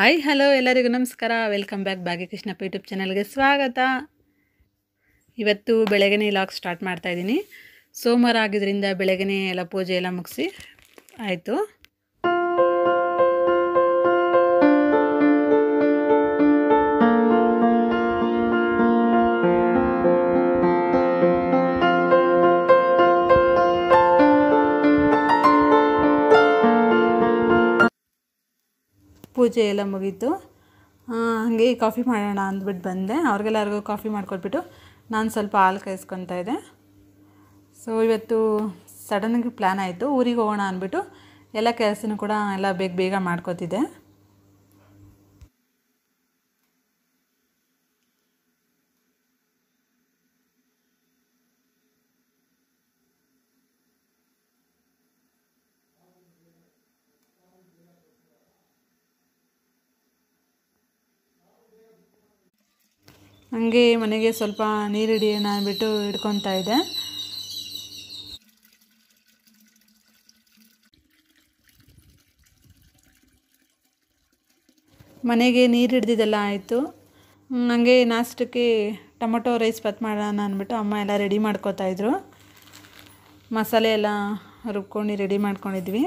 Hi hello ಎಲ್ಲರಿಗೂ ನಮಸ್ಕಾರ. Welcome back ಭಾಗ್ಯಕೃಷ್ಣಪ್ಪ YouTube ಚಾನಲ್ಗೆ ಸ್ವಾಗತ. ಇವತ್ತು ಬೆಳಗ್ಗೆನೇ ಲಾಗ್ ಸ್ಟಾರ್ಟ್ ಮಾಡ್ತಾ ಇದ್ದೀನಿ. ಸೋಮವಾರ ಆಗಿದ್ದರಿಂದ ಬೆಳಗ್ಗೆನೇ ಎಲ್ಲ ಪೂಜೆ ಎಲ್ಲ ಮುಗಿಸಿ ಆಯಿತು. ಪೂಜೆ ಎಲ್ಲ ಮುಗೀತು. ಹಾಗೆ ಕಾಫಿ ಮಾಡೋಣ ಅಂದ್ಬಿಟ್ಟು ಬಂದೆ. ಅವ್ರಿಗೆಲ್ಲರಿಗೂ ಕಾಫಿ ಮಾಡ್ಕೊಟ್ಬಿಟ್ಟು ನಾನು ಸ್ವಲ್ಪ ಹಾಲು ಕಾಯಿಸ್ಕೊತಾ ಇದ್ದೆ. ಸೊ ಇವತ್ತು ಸಡನ್ನಾಗಿ ಪ್ಲ್ಯಾನ್ ಆಯಿತು, ಊರಿಗೆ ಹೋಗೋಣ ಅಂದ್ಬಿಟ್ಟು ಎಲ್ಲ ಕೆಲಸನೂ ಕೂಡ ಎಲ್ಲ ಬೇಗ ಮಾಡ್ಕೋತಿದ್ದೆ. ಹಾಗೆ ಮನೆಗೆ ಸ್ವಲ್ಪ ನೀರು ಹಿಡಿಯೋಣ ಅಂದ್ಬಿಟ್ಟು ಹಿಡ್ಕೊತಾ ಇದ್ದೆ. ಮನೆಗೆ ನೀರು ಹಿಡ್ದಿದ್ದೆಲ್ಲ ಆಯಿತು. ಹಾಗೆ ನಾಷ್ಟಕ್ಕೆ ಟೊಮೊಟೊ ರೈಸ್ ಬಾತ್ ಮಾಡೋಣ ಅಂದ್ಬಿಟ್ಟು ಅಮ್ಮ ಎಲ್ಲ ರೆಡಿ ಮಾಡ್ಕೋತಾಯಿದ್ರು. ಮಸಾಲೆ ಎಲ್ಲ ರುಬ್ಕೊಂಡು ರೆಡಿ ಮಾಡ್ಕೊಂಡಿದ್ವಿ.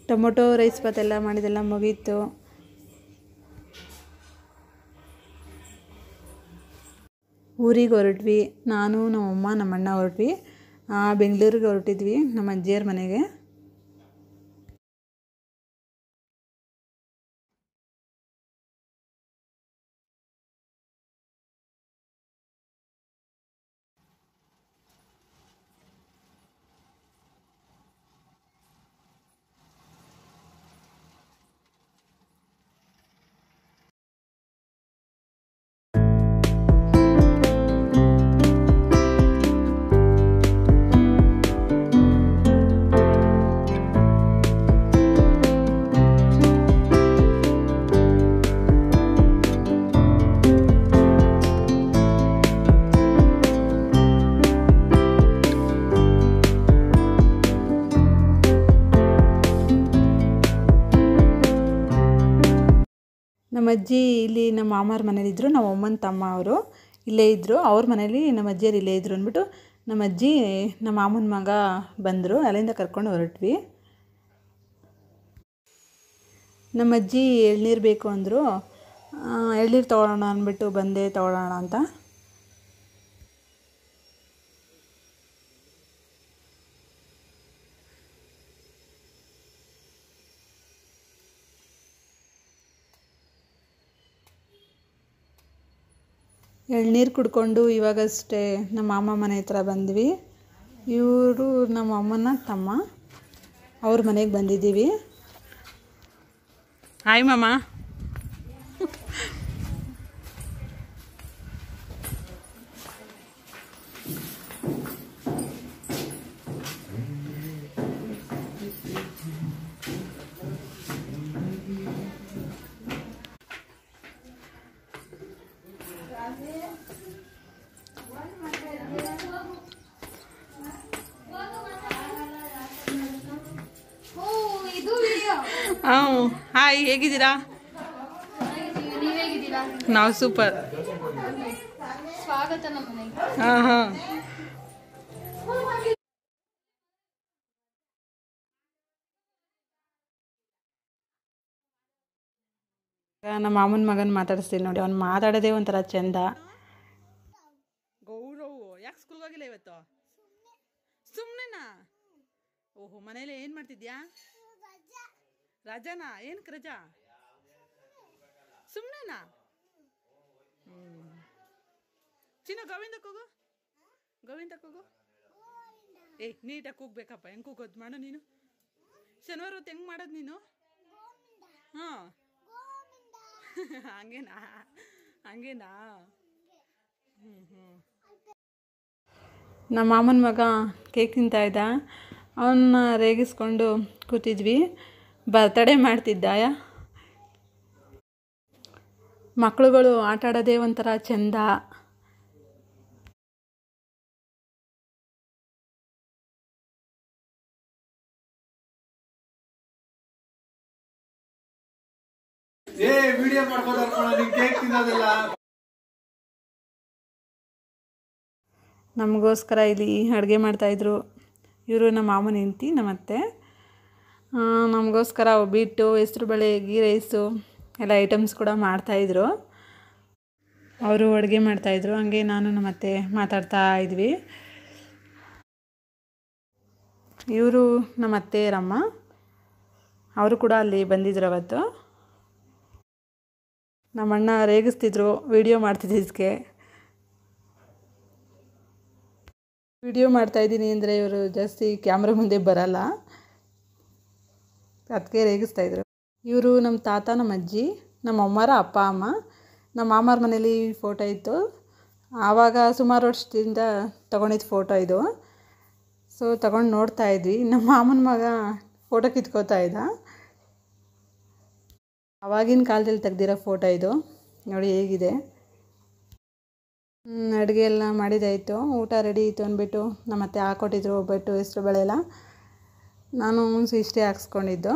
ಟೊಮೊಟೊ ರೈಸ್ ಬಾತ್ ಎಲ್ಲ ಮಾಡಿದೆಲ್ಲ ಮುಗೀತು. ಊರಿಗೆ ಹೊರಟ್ವಿ. ನಾನು ನಮ್ಮಮ್ಮ ನಮ್ಮಣ್ಣ ಹೊರಟ್ವಿ. ಬೆಂಗಳೂರಿಗೆ ಹೊರಟಿದ್ವಿ ನಮ್ಮ ಅಜ್ಜಿಯರ ಮನೆಗೆ. ನಮ್ಮ ಅಜ್ಜಿ ಇಲ್ಲಿ ನಮ್ಮ ಮಾಮಾರ ಮನೇಲಿದ್ದರು, ನಮ್ಮ ಅಮ್ಮನ ತಮ್ಮ ಅವರು ಇಲ್ಲೇ ಇದ್ದರು. ಅವ್ರ ಮನೇಲಿ ನಮ್ಮ ಅಜ್ಜಿಯರು ಇಲ್ಲೇ ಇದ್ದರು ಅಂದ್ಬಿಟ್ಟು ನಮ್ಮ ಅಜ್ಜಿ ನಮ್ಮ ಮಾಮನ ಮಗ ಬಂದರು, ಅಲ್ಲಿಂದ ಕರ್ಕೊಂಡು ಹೊರಟ್ವಿ. ನಮ್ಮ ಅಜ್ಜಿ ಎಳ್ನೀರು ಬೇಕು ಅಂದರು, ಎಳ್ನೀರು ತೊಗೊಳ್ಳೋಣ ಅಂದ್ಬಿಟ್ಟು ಬಂದೆ ತೊಗೊಳ್ಳೋಣ ಅಂತ. ಎಳ್ನೀರು ಕುಡ್ಕೊಂಡು ಇವಾಗಷ್ಟೇ ನಮ್ಮ ಮಾಮ ಮನೆ ಹತ್ರ ಬಂದ್ವಿ. ಇವರು ನಮ್ಮ ಅಮ್ಮನ ತಮ್ಮ, ಅವ್ರ ಮನೆಗೆ ಬಂದಿದ್ದೀವಿ. ಹಾಯ್ ಮಾಮ. ಹಾಯ್, ಹೇಗಿದ್ದೀರಾ? ನಾವು ಸೂಪರ್. ಸ್ವಾಗತ ನಮ್ಮ ಮನೆಗೆ. ಹಾಂ ಹಾಂ. ನಮ್ಮ ಮಾಮನ ಮಗನ ಮಾತಾಡಿಸ್ತೀನಿ ನೋಡಿ, ಅವ್ನು ಮಾತಾಡೋದೇ ಒಂಥರ ಚೆಂದ. ಗೌರವ್ ಯಾಕೆ ಸ್ಕೂಲ್ಗೆ ಹೋಗಿಲ್ಲ ಇವತ್ತು? ಸುಮ್ಮನೆನಾ? ಓಹೋ, ಮನೇಲಿ ಏನು ಮಾಡ್ತಿದ್ಯಾ? ರಜಾನಾ? ಏನಕ್ಕೆ ರಜಾ? ಸುಮ್ಮನೆನಾ? ಚಿನ್ನ ಗೋವಿಂದಕ್ಕೆ ಹೋಗು, ಗೋವಿಂದಕ್ಕೆ ಹೋಗು. ನೀಟಾಗಿ ಕೂಗ್ಬೇಕಪ್ಪ. ಹೆಂಗೆ ಕೂಗೋದು ಮಾಡು ನೀನು? ಶನಿವಾರ ಹೊತ್ತು ಹೆಂಗೆ ಮಾಡೋದು ನೀನು? ಹಾಂ ಹಂಗೇನಾ? ಹಂಗೇನಾ? ನಮ್ಮ ಮಾಮನ ಮಗ ಕೇಕ್ ತಿಂತಾಯಿದ್ದ, ಅವನ್ನ ರೇಗಿಸ್ಕೊಂಡು ಕೂತಿದ್ವಿ. ಬರ್ತಡೇ ಮಾಡ್ತಿದ್ದ. ಮಕ್ಕಳುಗಳು ಆಟ ಆಡೋದೇ ಒಂಥರ ಚೆಂದ. ನಮಗೋಸ್ಕರ ಇಲ್ಲಿ ಅಡುಗೆ ಮಾಡ್ತಾಯಿದ್ರು. ಇವರು ನಮ್ಮ ಮಾಮನ ಹೆಂಡತಿ, ನಮ್ಮತ್ತೆ. ನಮಗೋಸ್ಕರ ಒಬ್ಬಿಟ್ಟು, ಹೆಸ್ರುಬೇಳೆ, ಗೀ ರೈಸು ಎಲ್ಲ ಐಟಮ್ಸ್ ಕೂಡ ಮಾಡ್ತಾಯಿದ್ರು. ಅವರು ಅಡುಗೆ ಮಾಡ್ತಾಯಿದ್ರು, ಹಂಗೆ ನಾನು ನಮ್ಮತ್ತೆ ಮಾತಾಡ್ತಾ ಇದ್ವಿ. ಇವರು ನಮ್ಮ ಅತ್ತೆಯರಮ್ಮ, ಅವರು ಕೂಡ ಅಲ್ಲಿ ಬಂದಿದ್ರು ಅವತ್ತು. ನಮ್ಮಣ್ಣ ರೇಗಿಸ್ತಿದ್ರು ವಿಡಿಯೋ ಮಾಡ್ತಿದ್ದಕ್ಕೆ. ವಿಡಿಯೋ ಮಾಡ್ತಾಯಿದ್ದೀನಿ ಅಂದರೆ ಇವರು ಜಾಸ್ತಿ ಕ್ಯಾಮ್ರಾ ಮುಂದೆ ಬರಲ್ಲ, ಅದಕ್ಕೆ ರೇಗಿಸ್ತಾಯಿದ್ರು. ಇವರು ನಮ್ಮ ತಾತ, ನಮ್ಮ ಅಜ್ಜಿ, ನಮ್ಮ ಅಮ್ಮರ ಅಪ್ಪ ಅಮ್ಮ. ನಮ್ಮ ಮಾಮಾರ ಮನೇಲಿ ಫೋಟೋ ಇತ್ತು, ಆವಾಗ ಸುಮಾರು ವರ್ಷದಿಂದ ತೊಗೊಂಡಿದ್ದು ಫೋಟೋ ಇದು. ಸೊ ತೊಗೊಂಡು ನೋಡ್ತಾಯಿದ್ವಿ. ನಮ್ಮ ಮಾಮನ ಮಗ ಫೋಟೋ ಕಿತ್ಕೋತಾ ಇದ್ದ. ಆವಾಗಿನ ಕಾಲದಲ್ಲಿ ತೆಗ್ದಿರೋ ಫೋಟೋ ಇದು, ನೋಡಿ ಹೇಗಿದೆ. ಅಡುಗೆ ಎಲ್ಲ ಮಾಡಿದ್ದಾಯಿತು, ಊಟ ರೆಡಿ ಇತ್ತು ಅಂದ್ಬಿಟ್ಟು ನಮ್ಮತ್ತೆ ಹಾಕ್ಕೊಟ್ಟಿದ್ರು ಒಬ್ಬಟ್ಟು, ಹೆಸ್ರುಬೇಳೆ ಎಲ್ಲ. ನಾನು ಇಷ್ಟೇ ಹಾಕ್ಸ್ಕೊಂಡಿದ್ದು.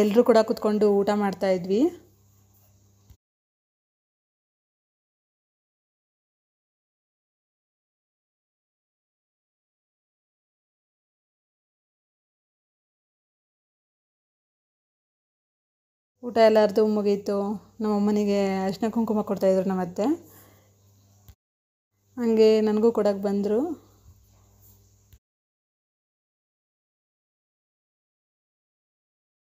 ಎಲ್ಲರೂ ಕೂಡ ಕೂತ್ಕೊಂಡು ಊಟ ಮಾಡ್ತಾಯಿದ್ವಿ. ಊಟ ಎಲ್ಲರದು ಮುಗೀತು. ನಮ್ಮ ಅಮ್ಮನಿಗೆ ಅರಿಶಿನ ಕುಂಕುಮ ಕೊಡ್ತಾಯಿದ್ರು ನಮ್ಮತ್ತೆ. ಹಾಗೆ ನನಗೂ ಕೊಡೋಕ್ಕೆ ಬಂದರು.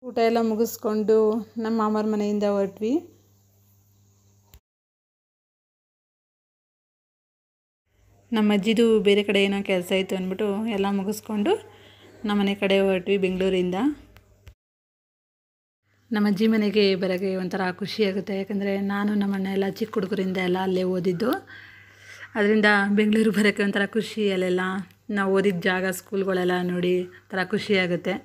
ಊಟ ಎಲ್ಲ ಮುಗಿಸ್ಕೊಂಡು ನಮ್ಮ ಮಾಮಾರ ಮನೆಯಿಂದ ಹೊರಟ್ವಿ. ನಮ್ಮ ಅಜ್ಜಿದು ಬೇರೆ ಕಡೆ ಏನೋ ಕೆಲಸ ಇತ್ತು ಅಂದ್ಬಿಟ್ಟು ಎಲ್ಲ ಮುಗಿಸ್ಕೊಂಡು ನಮ್ಮ ಮನೆ ಕಡೆ ಹೊರಟ್ವಿ ಬೆಂಗಳೂರಿಂದ. ನಮ್ಮ ಅಜ್ಜಿ ಮನೆಗೆ ಬರೋಕ್ಕೆ ಒಂಥರ ಖುಷಿಯಾಗುತ್ತೆ, ಯಾಕಂದರೆ ನಾನು ನಮ್ಮಣ್ಣ ಎಲ್ಲ ಚಿಕ್ಕ ಹುಡುಗರಿಂದ ಎಲ್ಲ ಅಲ್ಲೇ ಓದಿದ್ದು. ಅದರಿಂದ ಬೆಂಗಳೂರು ಬರೋಕ್ಕೆ ಒಂಥರ ಖುಷಿ. ಅಲ್ಲೆಲ್ಲ ನಾವು ಓದಿದ ಜಾಗ, ಸ್ಕೂಲ್ಗಳೆಲ್ಲ ನೋಡಿ ಒಂಥರ ಖುಷಿಯಾಗುತ್ತೆ.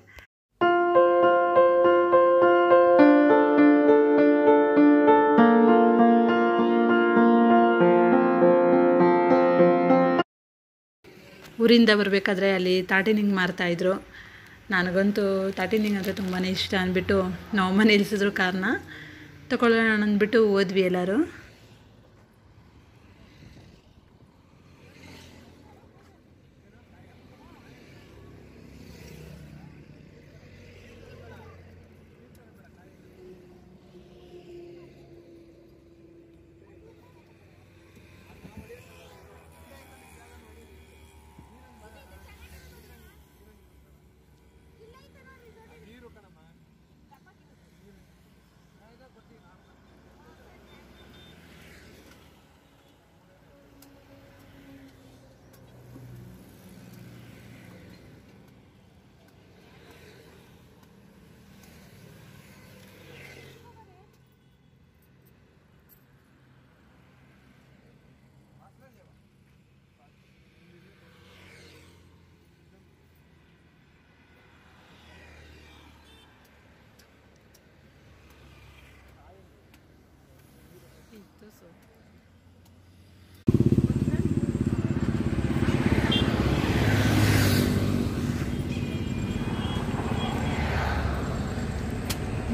ಊರಿಂದ ಬರಬೇಕಾದ್ರೆ ಅಲ್ಲಿ ತಾಟಿನಿಂಗ್ ಮಾರ್ತಾಯಿದ್ರು. ನನಗಂತೂ ತಾಟಿನಿಂಗ್ ಅಂದರೆ ತುಂಬಾ ಇಷ್ಟ ಅಂದ್ಬಿಟ್ಟು ನಾವು ಅಮ್ಮ ನಿಲ್ಲಿಸಿದ್ರು ಕಾರ್ನ. ತಗೊಳ್ಳೋಣ ಅಂದ್ಬಿಟ್ಟು ಹೋದ್ವಿ ಎಲ್ಲರೂ.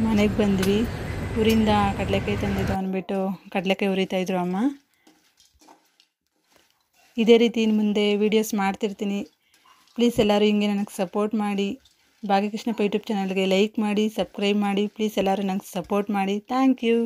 ಮನೆಗೆ ಬಂದ್ವಿ. ಊರಿಂದ ಕಡಲೆಕಾಯಿ ತಂದಿದ್ದು ಅಂದ್ಬಿಟ್ಟು ಕಡಲೆಕಾಯಿ ಹುರಿತಾಯಿದ್ರು ಅಮ್ಮ. ಇದೇ ರೀತಿ ಇನ್ನು ಮುಂದೆ ವೀಡಿಯೋಸ್ ಮಾಡ್ತಿರ್ತೀನಿ. ಪ್ಲೀಸ್ ಎಲ್ಲರೂ ಹಿಂಗೆ ನನಗೆ ಸಪೋರ್ಟ್ ಮಾಡಿ. ಭಾಗ್ಯಕೃಷ್ಣಪ್ಪ ಯೂಟ್ಯೂಬ್ ಚಾನಲ್ಗೆ ಲೈಕ್ ಮಾಡಿ, ಸಬ್ಸ್ಕ್ರೈಬ್ ಮಾಡಿ. ಪ್ಲೀಸ್ ಎಲ್ಲರೂ ನನಗೆ ಸಪೋರ್ಟ್ ಮಾಡಿ. Thank you.